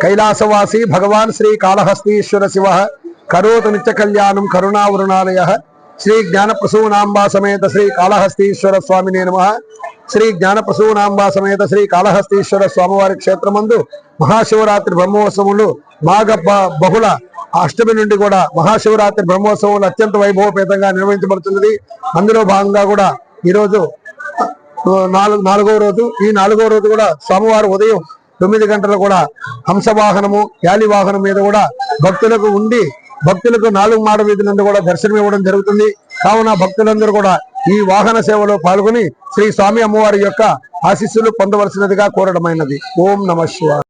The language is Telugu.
कैलासवासी भगवान श्री कालहस्तीश्वर शिव करोतु नित्य कल्याणं करुणावरुणालय श्री ज्ञानप्रसूनांबा समेत श्री कालहस्तीश्वर स्वामिने नमः। श्री ज्ञानप्रसूनांबा समेत श्री कालहस्तीश्वर स्वामिवारी क्षेत्रमंदु महाशिवरात्रि ब्रह्मोत्सवములు మాఘ బహుళ అష్టమి నుండి కూడా మహాశివరాత్రి బ్రహ్మోత్సవాలు అత్యంత వైభవపేతంగా నిర్వహించబడుతున్నది। అందులో భాగంగా కూడా ఈ రోజు నాలుగవ రోజు ఈ నాలుగవ రోజు కూడా స్వామివారు ఉదయం 9 గంటల కూడా హంసవాహనము యాలి వాహనం మీద కూడా భక్తులకు ఉండి భక్తులకు 4 మాడ వీధి నందు కూడా దర్శనం ఇవ్వడం జరుగుతుంది। కావున భక్తులందరూ కూడా ఈ వాహన సేవలో పాల్గొని శ్రీ స్వామి అమ్మవారి యొక్క ఆశీస్సులు పొందవలసినదిగా కోరడమైనది। ఓం నమః శివాయ।